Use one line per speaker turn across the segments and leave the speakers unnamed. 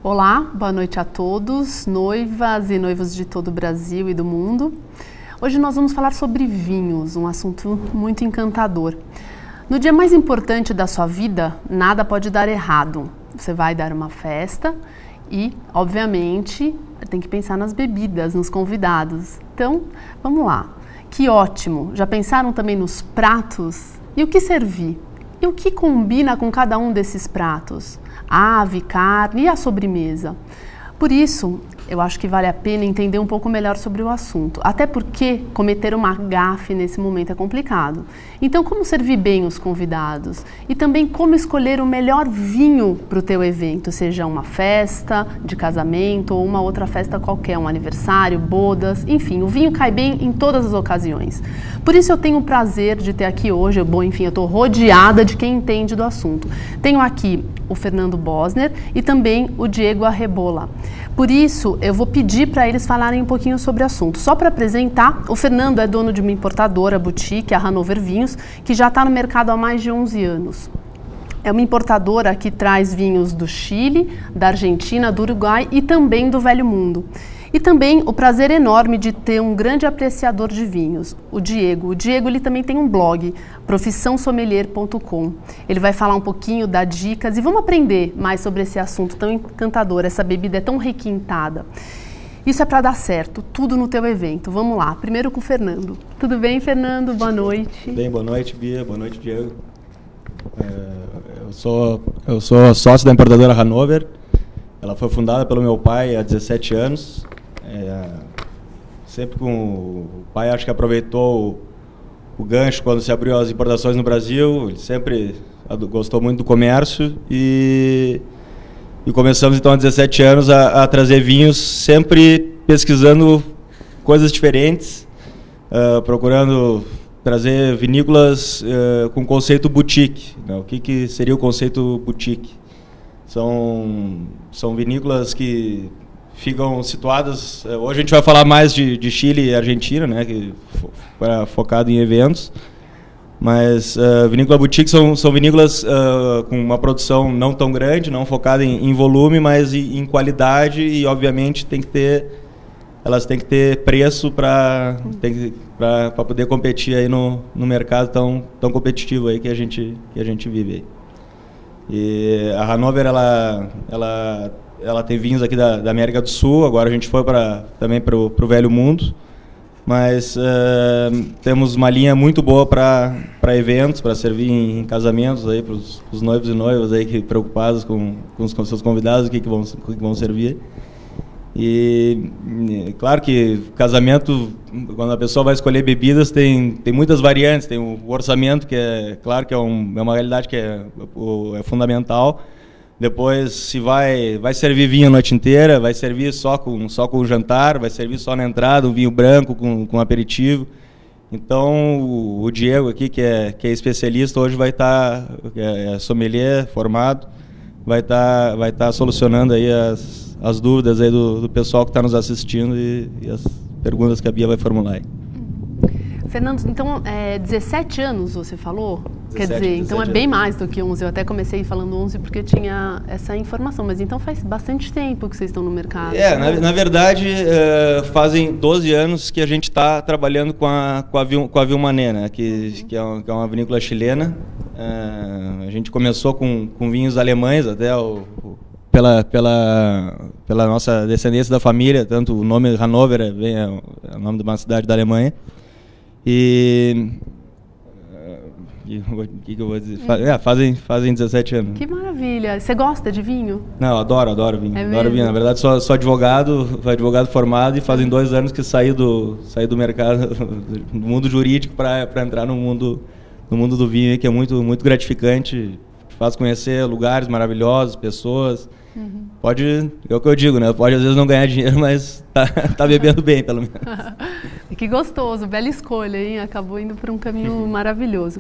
Olá, boa noite a todos, noivas e noivos de todo o Brasil e do mundo. Hoje nós vamos falar sobre vinhos, um assunto muito encantador. No dia mais importante da sua vida, nada pode dar errado. Você vai dar uma festa e, obviamente, tem que pensar nas bebidas, nos convidados. Então, vamos lá. Que ótimo! Já pensaram também nos pratos? E o que servir? E o que combina com cada um desses pratos? Ave, carne e a sobremesa. Por isso, eu acho que vale a pena entender um pouco melhor sobre o assunto. Até porque cometer uma gafe nesse momento é complicado. Então, como servir bem os convidados? E também como escolher o melhor vinho para o teu evento, seja uma festa de casamento ou uma outra festa qualquer, um aniversário, bodas, enfim, o vinho cai bem em todas as ocasiões. Por isso eu tenho o prazer de ter aqui hoje, eu estou rodeada de quem entende do assunto. Tenho aqui o Fernando Bosner e também o Diego Arrebola. Por isso, eu vou pedir para eles falarem um pouquinho sobre o assunto. Só para apresentar, o Fernando é dono de uma importadora, boutique, a Hanover Vinhos, que já está no mercado há mais de 11 anos. É uma importadora que traz vinhos do Chile, da Argentina, do Uruguai e também do Velho Mundo. E também o prazer enorme de ter um grande apreciador de vinhos, o Diego. O Diego ele também tem um blog, profissãosommelier.com. Ele vai falar um pouquinho, dar dicas e vamos aprender mais sobre esse assunto tão encantador. Essa bebida é tão requintada. Isso é para dar certo, tudo no teu evento. Vamos lá, primeiro com o Fernando. Tudo bem, Fernando? Boa noite.
Bem, boa noite, Bia. Boa noite, Diego. Eu sou sócio da importadora Hanover. Ela foi fundada pelo meu pai há 17 anos. Sempre com o pai, acho que aproveitou o gancho quando se abriu as importações no Brasil. Ele sempre gostou muito do comércio e começamos então há 17 anos a trazer vinhos, sempre pesquisando coisas diferentes, procurando trazer vinícolas com conceito boutique, né? O que seria o conceito boutique? São vinícolas que ficam situadas. Hoje a gente vai falar mais de Chile e Argentina, né, que focado em eventos. Mas vinícola boutique são vinícolas com uma produção não tão grande, não focada em volume, mas em qualidade e, obviamente, elas têm que ter preço para poder competir aí no mercado tão competitivo aí que a gente vive aí. E a Hanover ela tem vinhos aqui da América do Sul. Agora a gente foi também para o Velho Mundo, mas temos uma linha muito boa para eventos, para servir em casamentos aí para os noivos e noivas aí que preocupados com seus convidados, o que vão servir. E claro que casamento, quando a pessoa vai escolher bebidas, tem muitas variantes. Tem o orçamento, que é claro que é uma realidade que é fundamental. Depois, se vai servir vinho a noite inteira, vai servir só com o jantar, vai servir só na entrada, um vinho branco com aperitivo. Então, o Diego aqui, que é especialista, hoje vai estar, é sommelier formado, vai estar solucionando aí as dúvidas aí do pessoal que está nos assistindo e as perguntas que a Bia vai formular aí.
Fernando, então, 17 anos você falou?
17,
Quer dizer, então é bem
anos.
mais do que 11. Eu até comecei falando 11 porque tinha essa informação, mas então faz bastante tempo que vocês estão no mercado.
Na verdade, fazem 12 anos que a gente está trabalhando com a Vilmané, né? que é uma vinícola chilena. A gente começou com vinhos alemães, até pela nossa descendência da família, tanto o nome Hanover é o nome de uma cidade da Alemanha. E o que eu vou dizer? Fazem 17 anos.
Que maravilha! Você gosta de vinho?
Não, adoro vinho.
Adoro
vinho. Na verdade, sou advogado formado e fazem 2 anos que saí do mercado, do mundo jurídico para entrar no mundo do vinho, que é muito, muito gratificante. Faz conhecer lugares maravilhosos, pessoas.
Uhum.
É o que eu digo, né? Pode às vezes não ganhar dinheiro, mas tá bebendo bem, pelo menos.
Que gostoso, bela escolha, hein? Acabou indo por um caminho maravilhoso.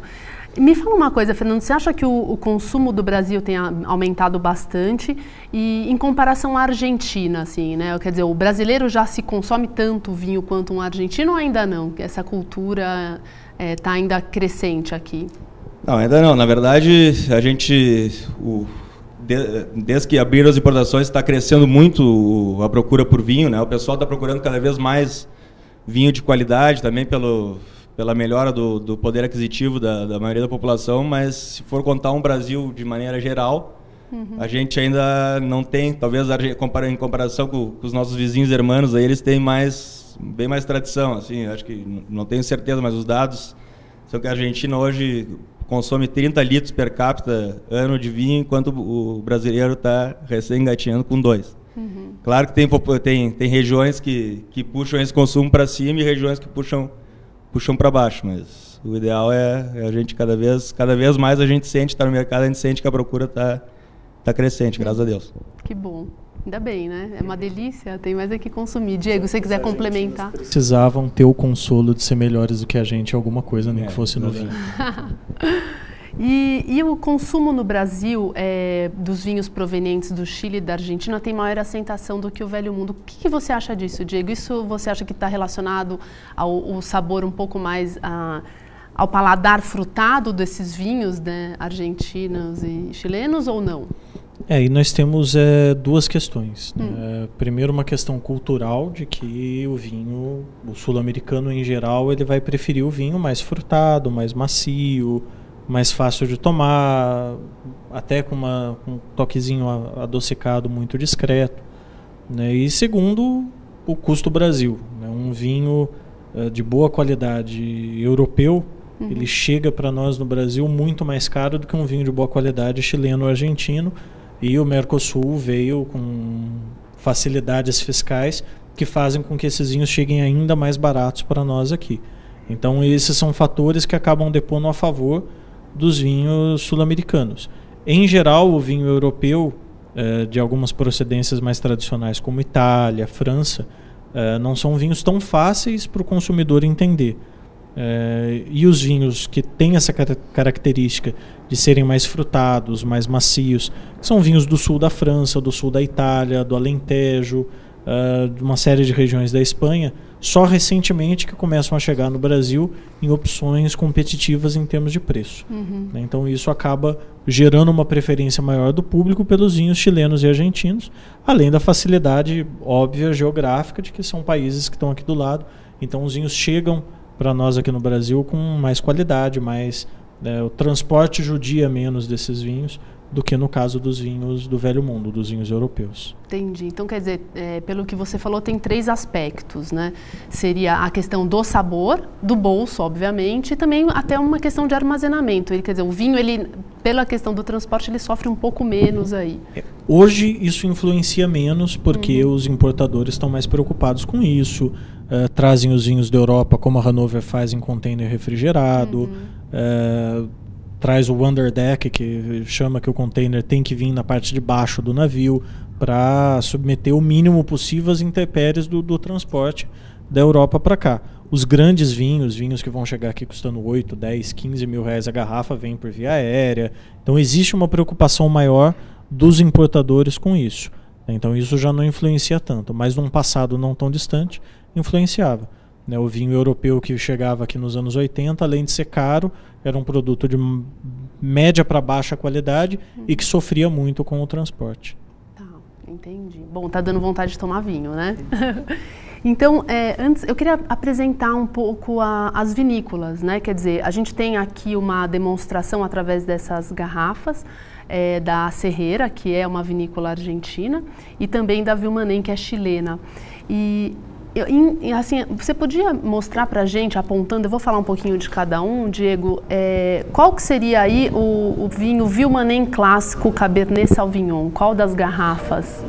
Me fala uma coisa, Fernando, você acha que o consumo do Brasil tem aumentado bastante e em comparação à Argentina, assim, né? Quer dizer, o brasileiro já se consome tanto vinho quanto um argentino ou ainda não? Essa cultura está ainda crescente aqui?
Não, ainda não. Na verdade, desde que abriram as importações, está crescendo muito a procura por vinho, né? O pessoal está procurando cada vez mais vinho de qualidade, também pela melhora do poder aquisitivo da maioria da população, mas se for contar um Brasil de maneira geral, a gente ainda não tem, talvez em comparação com os nossos vizinhos irmãos, aí eles têm bem mais tradição, assim, acho que não tenho certeza, mas os dados são que a Argentina hoje consome 30 litros per capita ano de vinho, enquanto o brasileiro está recém-engatinhando com 2. Claro que tem regiões que puxam esse consumo para cima e regiões que puxam para baixo, mas o ideal é a gente cada vez mais a gente sente, está no mercado, a gente sente que a procura está crescente, graças a Deus.
Que bom. Ainda bem, né? É uma delícia, tem mais é que consumir. Diego, se você quiser complementar.
Precisavam ter o consolo de ser melhores do que a gente, alguma coisa, nem que fosse no vinho.
E o consumo no Brasil dos vinhos provenientes do Chile e da Argentina tem maior assentação do que o Velho Mundo. O que você acha disso, Diego? Isso você acha que está relacionado ao sabor um pouco mais ao paladar frutado desses vinhos, né, argentinos e chilenos, ou não?
E nós temos duas questões. Primeiro, uma questão cultural, de que o vinho, o sul-americano em geral, ele vai preferir o vinho mais frutado, mais macio, mais fácil de tomar, até com um toquezinho adocicado muito discreto, né? E segundo, o custo Brasil, né? Um vinho de boa qualidade europeu, ele chega para nós no Brasil muito mais caro do que um vinho de boa qualidade chileno ou argentino, e o Mercosul veio com facilidades fiscais que fazem com que esses vinhos cheguem ainda mais baratos para nós aqui. Então esses são fatores que acabam depondo a favor dos vinhos sul-americanos. Em geral, o vinho europeu, de algumas procedências mais tradicionais, como Itália, França, não são vinhos tão fáceis para o consumidor entender. E os vinhos que têm essa característica de serem mais frutados, mais macios, são vinhos do sul da França, do sul da Itália, do Alentejo, de uma série de regiões da Espanha, só recentemente que começam a chegar no Brasil em opções competitivas em termos de preço. Então isso acaba gerando uma preferência maior do público pelos vinhos chilenos e argentinos, além da facilidade óbvia geográfica de que são países que estão aqui do lado. Então os vinhos chegam para nós aqui no Brasil com mais qualidade, o transporte judia menos desses vinhos do que no caso dos vinhos do Velho Mundo, dos vinhos europeus.
Entendi. Então, quer dizer, pelo que você falou, tem 3 aspectos, né? Seria a questão do sabor, do bolso, obviamente, e também até uma questão de armazenamento. Quer dizer, o vinho, pela questão do transporte, ele sofre um pouco menos aí.
Hoje, isso influencia menos, porque os importadores estão mais preocupados com isso, trazem os vinhos da Europa, como a Hannover faz, em container refrigerado, traz o underdeck, que chama que o container tem que vir na parte de baixo do navio para submeter o mínimo possível às intempéries do transporte da Europa para cá. Os grandes vinhos que vão chegar aqui custando 8, 10, 15 mil reais a garrafa, vêm por via aérea. Então existe uma preocupação maior dos importadores com isso. Então isso já não influencia tanto, mas num passado não tão distante, influenciava. O vinho europeu que chegava aqui nos anos 80, além de ser caro, era um produto de média para baixa qualidade e que sofria muito com o transporte.
Tá, entendi. Bom, tá dando vontade de tomar vinho, né? Então, antes eu queria apresentar um pouco as vinícolas, né? Quer dizer, a gente tem aqui uma demonstração através dessas garrafas da Serreira, que é uma vinícola argentina, e também da Vilmanen, que é chilena. E assim, você podia mostrar para a gente, apontando, eu vou falar um pouquinho de cada um, Diego, qual que seria aí o vinho Vilmanen clássico Cabernet Sauvignon? Qual das garrafas?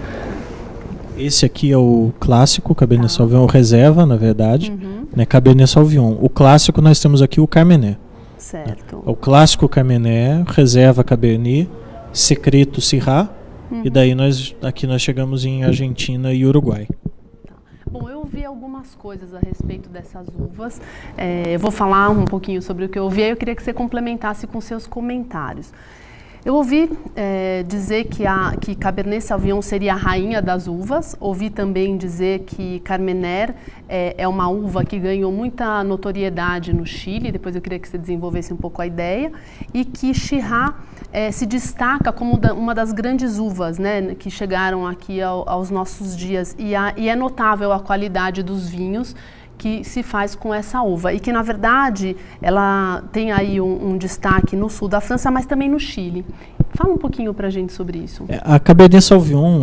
Esse aqui é o clássico Cabernet Sauvignon, o reserva, na verdade, né, Cabernet Sauvignon. O clássico nós temos aqui o Carmené.
Certo.
O clássico Carmené, reserva Cabernet, secreto Syrah, e daí nós chegamos em Argentina e Uruguai.
Bom, eu ouvi algumas coisas a respeito dessas uvas. Eu vou falar um pouquinho sobre o que eu ouvi, aí eu queria que você complementasse com seus comentários. Eu ouvi dizer que Cabernet Sauvignon seria a rainha das uvas. Ouvi também dizer que Carmener é uma uva que ganhou muita notoriedade no Chile. Depois eu queria que você desenvolvesse um pouco a ideia. E que Syrah se destaca como uma das grandes uvas, né, que chegaram aqui aos nossos dias. E é notável a qualidade dos vinhos que se faz com essa uva e que, na verdade, ela tem aí um destaque no sul da França, mas também no Chile. Fala um pouquinho para a gente sobre isso.
A Cabernet Sauvignon,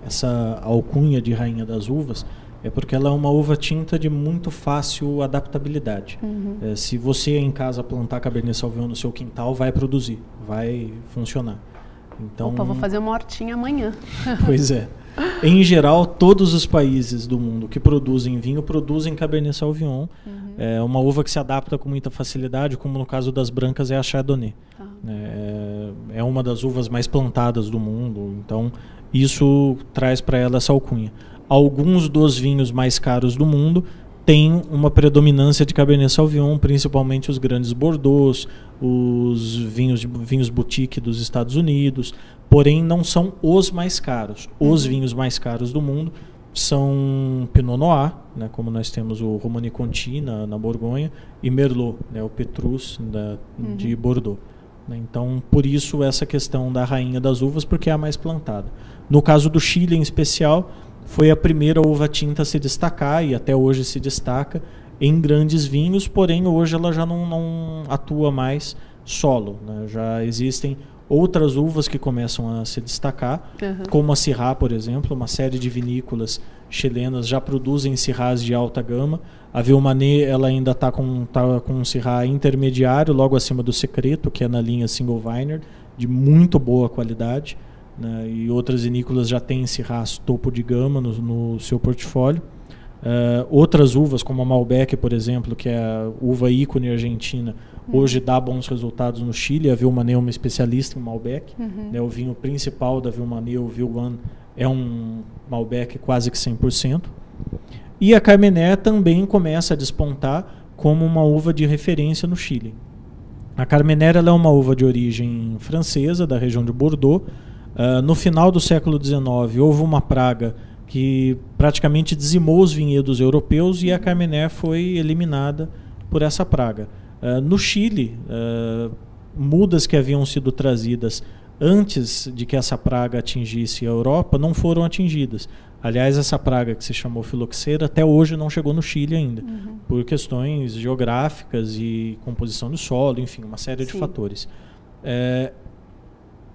essa alcunha de rainha das uvas, é porque ela é uma uva tinta de muito fácil adaptabilidade. Se você em casa plantar Cabernet Sauvignon no seu quintal, vai produzir, vai funcionar. Então,
opa, vou fazer uma hortinha amanhã.
Pois é. Em geral, todos os países do mundo que produzem vinho produzem Cabernet Sauvignon. É uma uva que se adapta com muita facilidade, como no caso das brancas é a Chardonnay. É uma das uvas mais plantadas do mundo, então isso traz para ela essa alcunha. Alguns dos vinhos mais caros do mundo têm uma predominância de Cabernet Sauvignon, principalmente os grandes Bordeaux, os vinhos boutique dos Estados Unidos, porém não são os mais caros. Os vinhos mais caros do mundo são Pinot Noir, né, como nós temos o Romanée Conti na Borgonha, e Merlot, né, o Petrus de Bordeaux. Então, por isso essa questão da rainha das uvas, porque é a mais plantada. No caso do Chile, em especial, foi a primeira uva tinta a se destacar, e até hoje se destaca, em grandes vinhos, porém hoje ela já não atua mais solo, né? Já existem outras uvas que começam a se destacar, como a Syrah, por exemplo. Uma série de vinícolas chilenas já produzem Syrahs de alta gama. A Villemanet, ela ainda está com um Syrah intermediário, logo acima do Secreto, que é na linha Single Vineyard, de muito boa qualidade, né? E outras vinícolas já têm Syrahs topo de gama no seu portfólio. Outras uvas, como a Malbec, por exemplo, que é a uva ícone argentina, hoje dá bons resultados no Chile. A Villemanet é uma especialista em Malbec. Né? O vinho principal da Villemanet, o Villemanet, é um Malbec quase que 100%. E a Carmener também começa a despontar como uma uva de referência no Chile. A Carmener, ela é uma uva de origem francesa, da região de Bordeaux. No final do século XIX, houve uma praga que praticamente dizimou os vinhedos europeus e a Carmener foi eliminada por essa praga. No Chile, mudas que haviam sido trazidas antes de que essa praga atingisse a Europa não foram atingidas. Aliás, essa praga que se chamou filoxera até hoje não chegou no Chile ainda, por questões geográficas e composição do solo, enfim, uma série de fatores.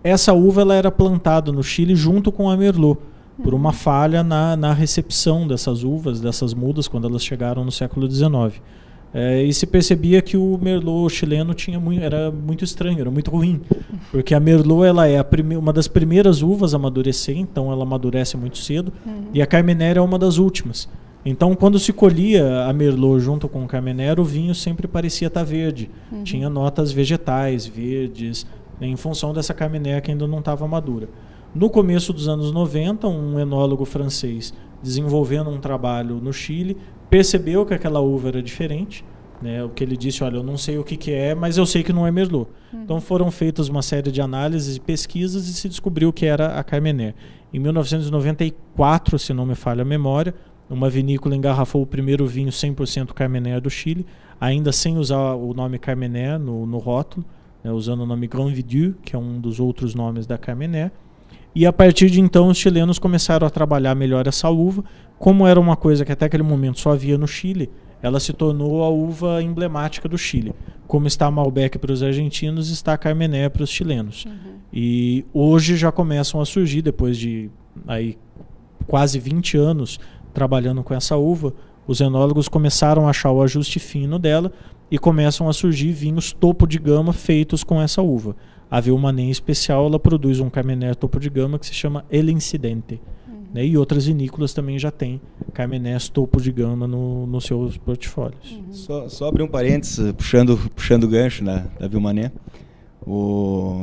Essa uva ela era plantada no Chile junto com a Merlot, por uma falha na recepção dessas uvas, dessas mudas, quando elas chegaram no século XIX. E se percebia que o Merlot chileno era muito estranho, era muito ruim, porque a Merlot ela é uma das primeiras uvas a amadurecer, então ela amadurece muito cedo, e a Carmener é uma das últimas. Então, quando se colhia a Merlot junto com o Carmener, o vinho sempre parecia estar verde, tinha notas vegetais, verdes, em função dessa Carmener que ainda não estava madura. No começo dos anos 90, um enólogo francês, desenvolvendo um trabalho no Chile, percebeu que aquela uva era diferente, né? O que ele disse, olha, eu não sei o que é, mas eu sei que não é Merlot. Então foram feitas uma série de análises e pesquisas e se descobriu que era a Carmener. Em 1994, se não me falha a memória, uma vinícola engarrafou o primeiro vinho 100% Carmener do Chile, ainda sem usar o nome Carmener no rótulo, né? Usando o nome Grand Vidu, que é um dos outros nomes da Carmener. E a partir de então os chilenos começaram a trabalhar melhor essa uva. Como era uma coisa que até aquele momento só havia no Chile, ela se tornou a uva emblemática do Chile. Como está a Malbec para os argentinos, está a Carmener para os chilenos. E hoje já começam a surgir, depois de quase 20 anos trabalhando com essa uva, os enólogos começaram a achar o ajuste fino dela e começam a surgir vinhos topo de gama feitos com essa uva. A Villemanet em especial, ela produz um Carmener topo de gama que se chama El Incidente. Né? E outras vinícolas também já têm Carmeners topo de gama nos seus portfólios.
Só abrir um parênteses, puxando o gancho da Villemanet.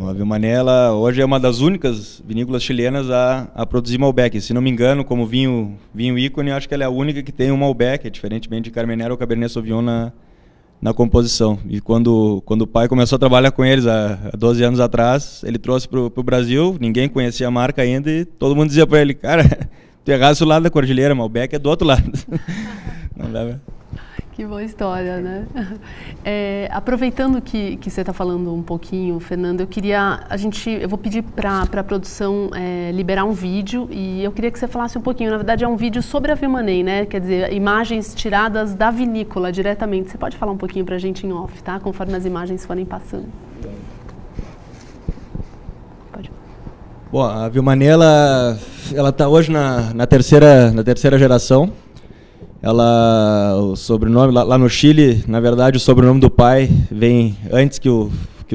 A Villemanet, ela hoje é uma das únicas vinícolas chilenas a produzir Malbec. Se não me engano, como vinho ícone, acho que ela é a única que tem um Malbec, diferentemente de Carmener ou Cabernet Sauvignon na composição. E quando o pai começou a trabalhar com eles há 12 anos atrás, ele trouxe para o Brasil, ninguém conhecia a marca ainda, e todo mundo dizia para ele, cara, tu erraste o lado da cordilheira, mas o Beck é do outro lado. Não dá.
Que boa história, né? Aproveitando que você está falando um pouquinho, Fernando, eu vou pedir para a produção liberar um vídeo, e eu queria que você falasse um pouquinho. Na verdade, é um vídeo sobre a Vilmanei, né? Quer dizer, imagens tiradas da vinícola diretamente. Você pode falar um pouquinho para a gente em off, tá? Conforme as imagens forem passando. Pode.
Bom, a Vilmanei, ela está hoje na terceira geração. O sobrenome, lá no Chile, na verdade, o sobrenome do pai vem antes que o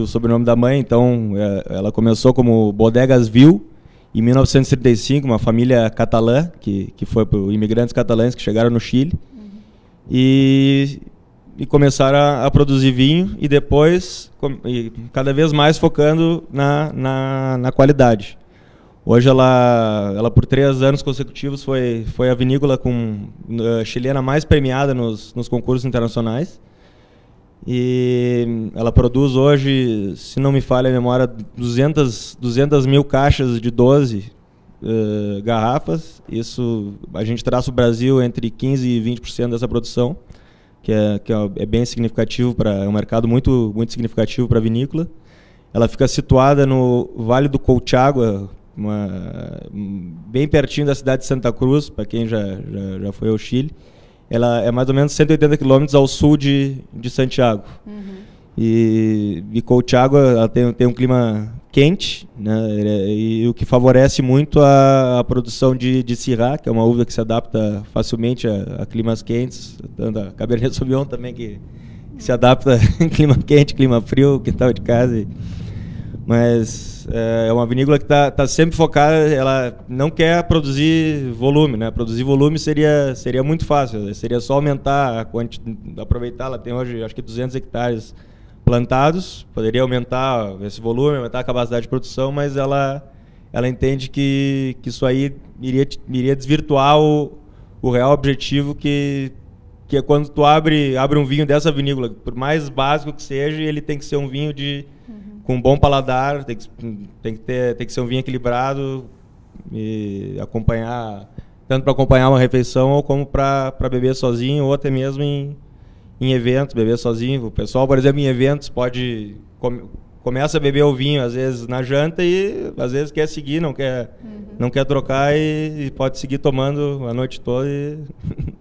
sobrenome da mãe. Então, ela começou como Bodegas Vil, em 1935, uma família catalã, que foi por imigrantes catalães que chegaram no Chile, e começaram a produzir vinho, e depois, cada vez mais focando na qualidade. Hoje ela por 3 anos consecutivos foi a vinícola chilena mais premiada nos concursos internacionais. E ela produz hoje, se não me falha a memória, 200 mil caixas de 12 garrafas. Isso, a gente traça o Brasil entre 15% e 20% dessa produção, que é bem significativo, é um mercado muito, muito significativo para a vinícola. Ela fica situada no Vale do Colchagua, bem pertinho da cidade de Santa Cruz, para quem já foi ao Chile. Ela é mais ou menos 180 quilômetros ao sul de Santiago. E Colchagua, ela tem um clima quente, né, e o que favorece muito a produção de Syrah, que é uma uva que se adapta facilmente a climas quentes, tanto a Cabernet Sauvignon também, que se adapta em clima quente, clima frio, quintal de casa. Mas é uma vinícola que está sempre focada, ela não quer produzir volume, né? Produzir volume seria muito fácil, seria só aumentar a quantidade, aproveitar. Ela tem hoje, acho que 200 hectares plantados, poderia aumentar esse volume, aumentar a capacidade de produção, mas ela entende que isso aí iria desvirtuar o real objetivo, que é quando tu abre um vinho dessa vinícola, por mais básico que seja, ele tem que ser um vinho com um bom paladar, tem que ser um vinho equilibrado, e tanto para acompanhar uma refeição, ou como para beber sozinho, ou até mesmo em eventos, beber sozinho. O pessoal, por exemplo, em eventos começa a beber o vinho às vezes na janta, e às vezes quer seguir, não quer trocar, e pode seguir tomando a noite toda e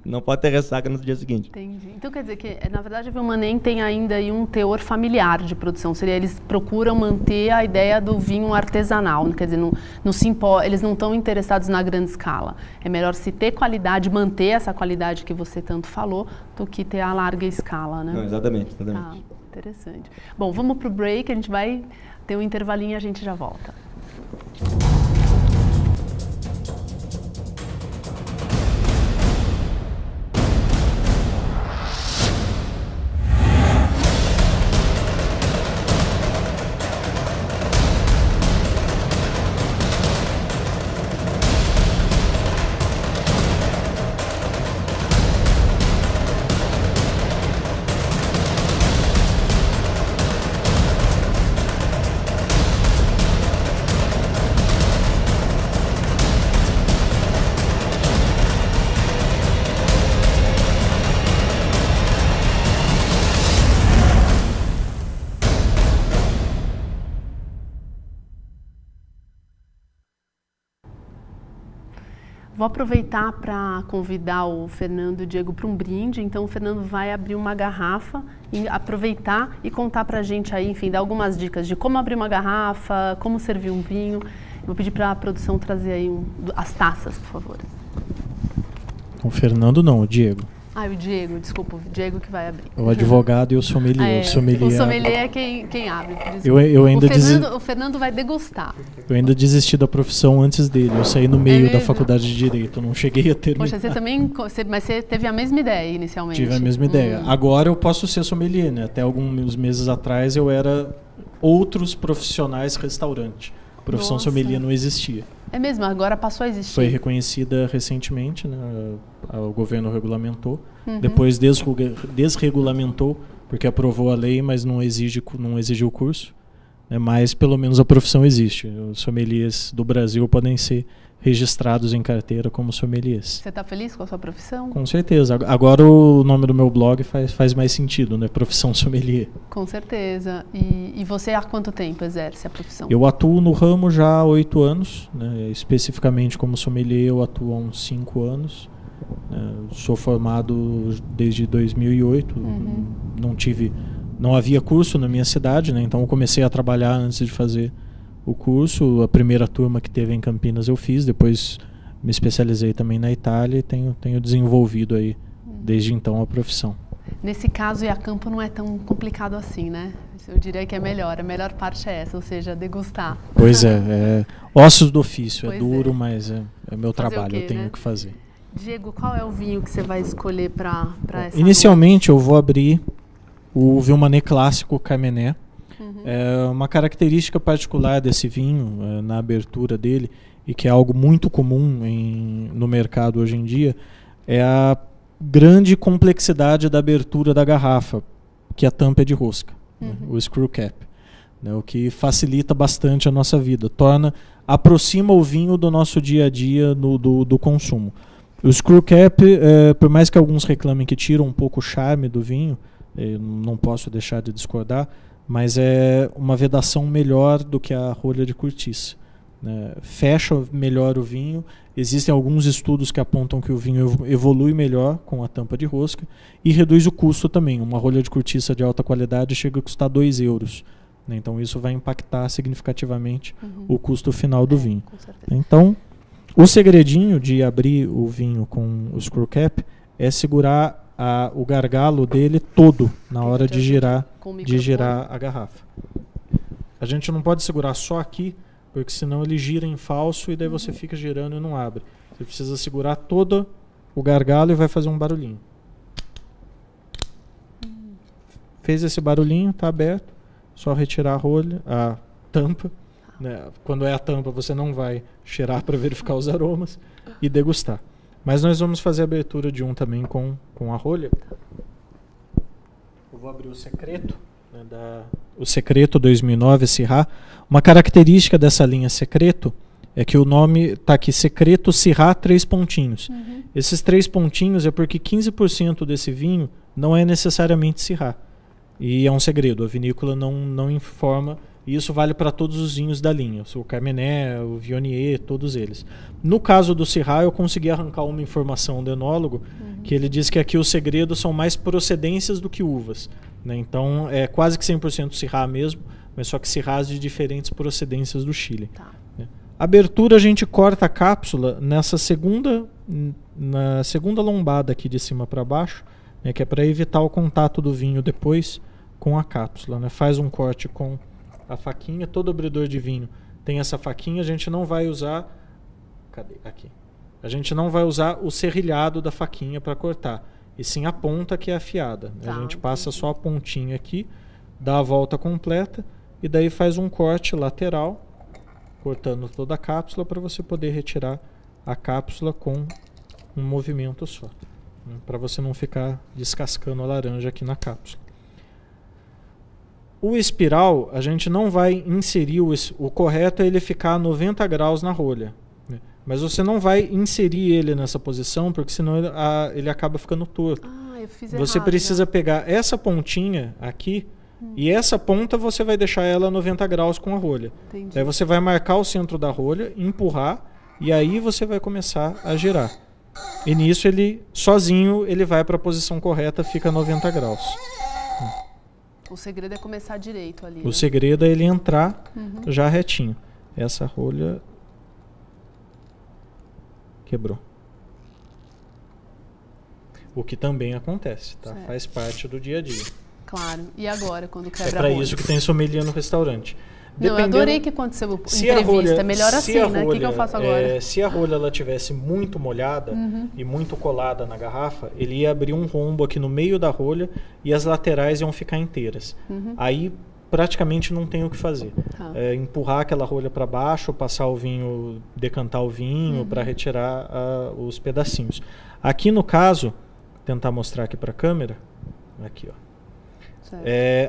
não pode ter ressaca no dia seguinte. Entendi.
Então quer dizer que, na verdade, a Vilmanei tem ainda aí um teor familiar de produção. Eles procuram manter a ideia do vinho artesanal, quer dizer, eles não estão interessados na grande escala. É melhor se ter qualidade, manter essa qualidade que você tanto falou, do que ter a larga escala, né?
Não, exatamente.
Ah, interessante. Bom, vamos para o break, a gente vai ter um intervalinho e a gente já volta. Vou aproveitar para convidar o Fernando e o Diego para um brinde. Então, o Fernando vai abrir uma garrafa e aproveitar e contar para a gente aí, enfim, dar algumas dicas de como abrir uma garrafa, como servir um vinho. Eu vou pedir para a produção trazer aí as taças, por favor.
O Fernando não, o Diego.
Ah, o Diego, desculpa, o Diego que vai abrir.
O advogado e o sommelier.
O sommelier é quem abre. O Fernando vai degustar.
Eu ainda desisti da profissão antes dele. Eu saí no meio da faculdade de Direito. Eu não cheguei a terminar.
Poxa, mas você teve a mesma ideia inicialmente?
Tive a mesma ideia. Agora eu posso ser sommelier, né? Até alguns meses atrás eu era outros profissionais restaurante. A profissão sommelier não existia.
É mesmo? Agora passou a existir?
Foi reconhecida recentemente, né? O governo regulamentou. Depois desregulamentou porque aprovou a lei, mas não exigiu o curso, né? Mas pelo menos a profissão existe. Os sommeliers do Brasil podem ser registrados em carteira como sommeliers.
Você está feliz com a sua profissão?
Com certeza. Agora o nome do meu blog faz mais sentido, né? Profissão sommelier.
Com certeza. E você há quanto tempo exerce a profissão?
Eu atuo no ramo já há 8 anos, né? Especificamente como sommelier eu atuo há uns 5 anos. Sou formado desde 2008. Não havia curso na minha cidade, né? Então eu comecei a trabalhar antes de fazer o curso. A primeira turma que teve em Campinas eu fiz, depois me especializei também na Itália e tenho desenvolvido aí desde então a profissão.
Nesse caso, ir a campo não é tão complicado assim, né? Eu diria que é melhor. A melhor parte é essa, ou seja, degustar.
Pois é, ossos do ofício.
Pois
é duro, mas é meu trabalho, eu tenho que fazer.
Diego, qual é o vinho que você vai escolher para essa
Inicialmente eu vou abrir o Villemanet clássico Carmenet. É uma característica particular desse vinho, na abertura dele, e que é algo muito comum no mercado hoje em dia, é a grande complexidade da abertura da garrafa, que a tampa é de rosca, né? O screw cap, né? O que facilita bastante a nossa vida, aproxima o vinho do nosso dia a dia do consumo. O screw cap, por mais que alguns reclamem que tira um pouco o charme do vinho, não posso deixar de discordar, mas é uma vedação melhor do que a rolha de cortiça, né? Fecha melhor o vinho. Existem alguns estudos que apontam que o vinho evolui melhor com a tampa de rosca e reduz o custo também. Uma rolha de cortiça de alta qualidade chega a custar 2 euros, né? Então isso vai impactar significativamente o custo final do vinho. Então, o segredinho de abrir o vinho com o screw cap é segurar o gargalo dele todo na hora de girar a garrafa. A gente não pode segurar só aqui, porque senão ele gira em falso e daí você fica girando e não abre. Você precisa segurar todo o gargalo e vai fazer um barulhinho. Fez esse barulhinho, está aberto. Só retirar a tampa, né? Quando é a tampa você não vai cheirar para verificar os aromas e degustar. Mas nós vamos fazer a abertura de um também com a rolha. Eu vou abrir o Secreto, né, o Secreto 2009 Syrah. Uma característica dessa linha Secreto é que o nome está aqui, Secreto Syrah 3 pontinhos. Esses 3 pontinhos é porque 15% desse vinho não é necessariamente Syrah. E é um segredo, a vinícola não informa. E isso vale para todos os vinhos da linha, o Carmenet, o Viognier, todos eles. No caso do Syrah, eu consegui arrancar uma informação do enólogo, que ele diz que aqui os segredos são mais procedências do que uvas, né? Então é quase que 100% Syrah mesmo, mas só que Syrahs de diferentes procedências do Chile. Né? Abertura, a gente corta a cápsula na segunda lombada aqui de cima para baixo, né, que é para evitar o contato do vinho depois com a cápsula, né? Faz um corte com a faquinha. Todo abridor de vinho tem essa faquinha. A gente não vai usar... Cadê? Aqui. A gente não vai usar o serrilhado da faquinha para cortar, e sim a ponta que é afiada. A gente passa só a pontinha aqui, dá a volta completa e daí faz um corte lateral, cortando toda a cápsula para você poder retirar a cápsula com um movimento só, né? Para você não ficar descascando a laranja aqui na cápsula. O espiral, a gente não vai inserir, o correto é ele ficar a 90 graus na rolha, né? Mas você não vai inserir ele nessa posição, porque senão ele acaba ficando torto.
Eu fiz
você
errado,
precisa pegar essa pontinha aqui, e essa ponta você vai deixar ela a 90 graus com a rolha.
Entendi.
Aí você vai marcar o centro da rolha, empurrar, e aí você vai começar a girar. E nisso ele, sozinho, ele vai para a posição correta, fica a 90 graus.
O segredo é começar direito ali.
O segredo é ele entrar já retinho. Essa rolha quebrou. O que também acontece, tá?
Certo.
Faz parte do dia a dia.
Claro. E agora, quando quebra
É para isso que tem sommelier no restaurante.
Não, eu adorei que aconteceu em entrevista. É melhor assim, né? O que eu faço agora?
Se a rolha ela tivesse muito molhada e muito colada na garrafa, ele ia abrir um rombo aqui no meio da rolha e as laterais iam ficar inteiras. Aí praticamente não tem o que fazer. Empurrar aquela rolha para baixo, passar o vinho, decantar o vinho para retirar os pedacinhos. Aqui no caso, tentar mostrar aqui para a câmera, aqui ó.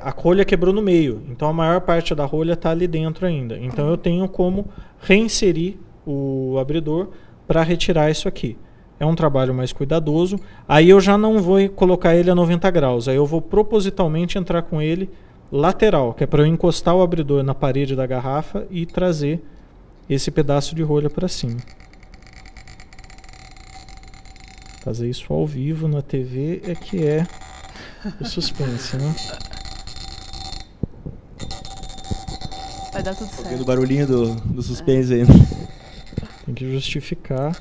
a rolha quebrou no meio, então a maior parte da rolha está ali dentro ainda. Então eu tenho como reinserir o abridor para retirar isso aqui. É um trabalho mais cuidadoso. Aí eu já não vou colocar ele a 90 graus, aí eu vou propositalmente entrar com ele lateral, que é para eu encostar o abridor na parede da garrafa e trazer esse pedaço de rolha para cima. Fazer isso ao vivo na TV é que é o suspense, né?
Vai dar tudo certo.
O barulhinho do suspense aí.
Tem que justificar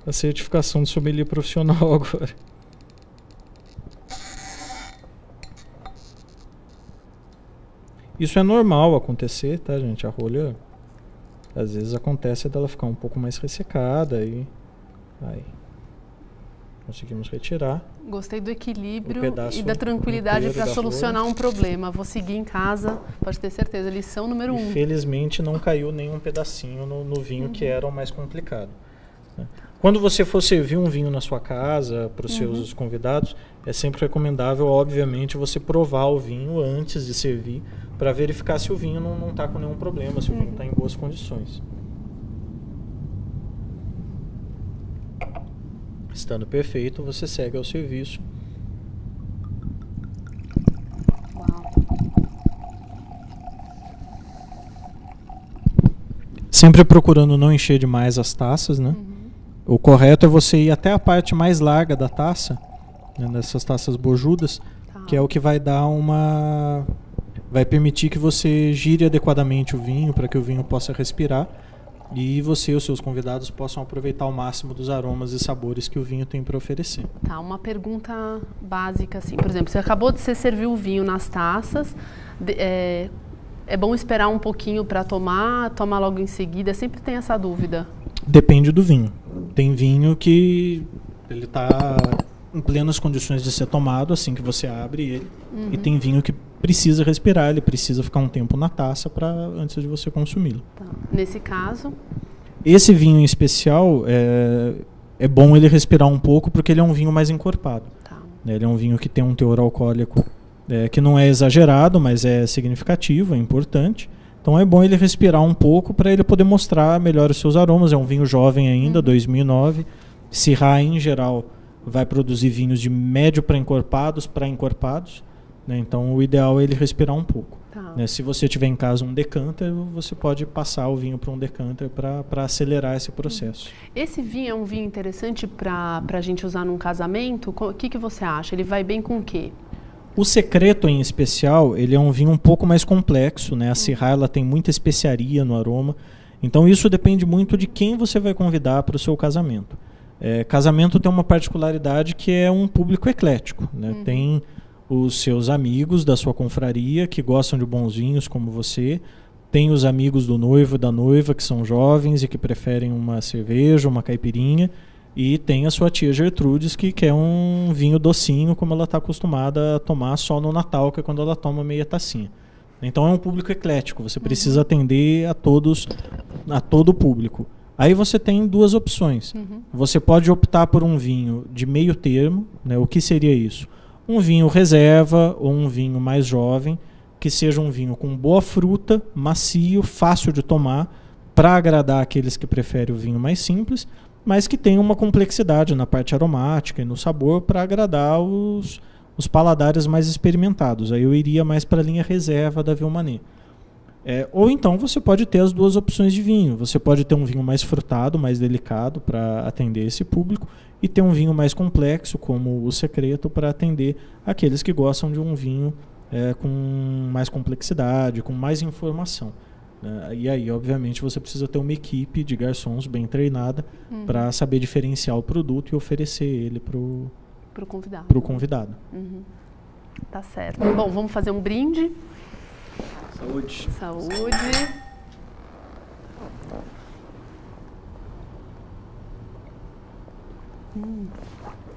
a certificação de sommelier profissional agora. Isso é normal acontecer, tá, gente? A rolha, às vezes acontece dela ficar um pouco mais ressecada e aí conseguimos retirar.
Gostei do equilíbrio e da tranquilidade para solucionar um problema. Vou seguir em casa, pode ter certeza. Lição número 1.
Felizmente não caiu nenhum pedacinho no vinho que era o mais complicado. Quando você for servir um vinho na sua casa para os seus convidados, é sempre recomendável, obviamente, você provar o vinho antes de servir para verificar se o vinho não está com nenhum problema, se o vinho está em boas condições. Estando perfeito, você segue ao serviço.
Uau.
Sempre procurando não encher demais as taças, né? O correto é você ir até a parte mais larga da taça, né, dessas taças bojudas, que é o que vai dar vai permitir que você gire adequadamente o vinho para que o vinho possa respirar e você e os seus convidados possam aproveitar ao máximo dos aromas e sabores que o vinho tem para oferecer.
Tá, uma pergunta básica assim, por exemplo, você acabou de servir o vinho nas taças, é bom esperar um pouquinho para tomar logo em seguida? Sempre tem essa dúvida.
Depende do vinho. Tem vinho que ele está em plenas condições de ser tomado assim que você abre ele, e tem vinho que precisa respirar, ele precisa ficar um tempo na taça antes de você consumi-lo.
Tá. Nesse caso?
Esse vinho em especial, é bom ele respirar um pouco porque ele é um vinho mais encorpado.
Tá.
Ele é um vinho que tem um teor alcoólico que não é exagerado, mas é significativo, é importante. Então é bom ele respirar um pouco para ele poder mostrar melhor os seus aromas. É um vinho jovem ainda, 2009. Syrah, em geral, vai produzir vinhos de médio para encorpados, né? Então o ideal é ele respirar um pouco.
Tá.
Né? Se você tiver em casa um decanter, você pode passar o vinho para um decanter para acelerar esse processo.
Esse vinho é um vinho interessante para a gente usar num casamento? O que você acha? Ele vai bem com o quê?
O Secreto, em especial, ele é um vinho um pouco mais complexo, né? A Syrah, ela tem muita especiaria no aroma. Então isso depende muito de quem você vai convidar para o seu casamento. Casamento tem uma particularidade que é um público eclético, né? Tem os seus amigos da sua confraria que gostam de bons vinhos como você. Tem os amigos do noivo e da noiva que são jovens e que preferem uma cerveja, uma caipirinha. E tem a sua tia Gertrudes que quer um vinho docinho como ela está acostumada a tomar só no Natal, que é quando ela toma meia tacinha. Então é um público eclético, você precisa atender a todo o público. Aí você tem duas opções. Você pode optar por um vinho de meio termo, né? O que seria isso? Um vinho reserva ou um vinho mais jovem, que seja um vinho com boa fruta, macio, fácil de tomar, para agradar aqueles que preferem o vinho mais simples, mas que tem uma complexidade na parte aromática e no sabor para agradar os paladares mais experimentados. Aí eu iria mais para a linha reserva da Villemanet. Ou então você pode ter as duas opções de vinho. Você pode ter um vinho mais frutado, mais delicado para atender esse público, e ter um vinho mais complexo, como o Secreto, para atender aqueles que gostam de um vinho com mais complexidade, com mais informação. E aí, obviamente, você precisa ter uma equipe de garçons bem treinada para saber diferenciar o produto e oferecer ele para o convidado.
Tá certo. Bom, vamos fazer um brinde.
Saúde.
Saúde.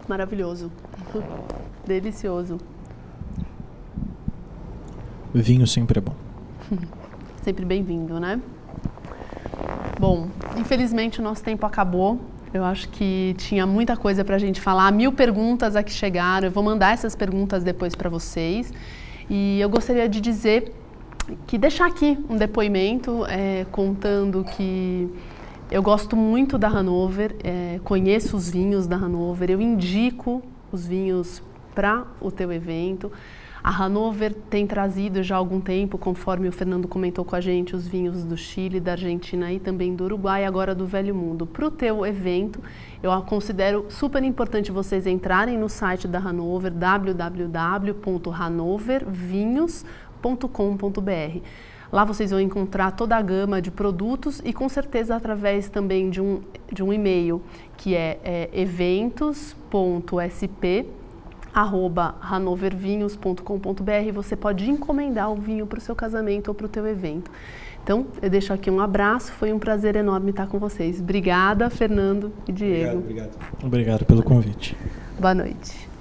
Maravilhoso. Delicioso.
O vinho sempre é bom.
Sempre bem-vindo, né? Bom, infelizmente o nosso tempo acabou. Eu acho que tinha muita coisa para a gente falar. 1000 perguntas aqui chegaram. Eu vou mandar essas perguntas depois para vocês. E eu gostaria de dizer que deixar aqui um depoimento contando que eu gosto muito da Hannover, conheço os vinhos da Hannover, eu indico os vinhos para o teu evento. A Hannover tem trazido já há algum tempo, conforme o Fernando comentou com a gente, os vinhos do Chile, da Argentina e também do Uruguai, agora do Velho Mundo. Para o teu evento, eu considero super importante vocês entrarem no site da Hannover, www.hannovervinhos.com.br. Lá vocês vão encontrar toda a gama de produtos e com certeza através também de um e-mail que é eventos.sp@hannovervinhos.com.br. Você pode encomendar o vinho para o seu casamento ou para o teu evento. Então, eu deixo aqui um abraço, foi um prazer enorme estar com vocês. Obrigada, Fernando e Diego.
Obrigado.
Obrigado pelo convite.
Boa noite.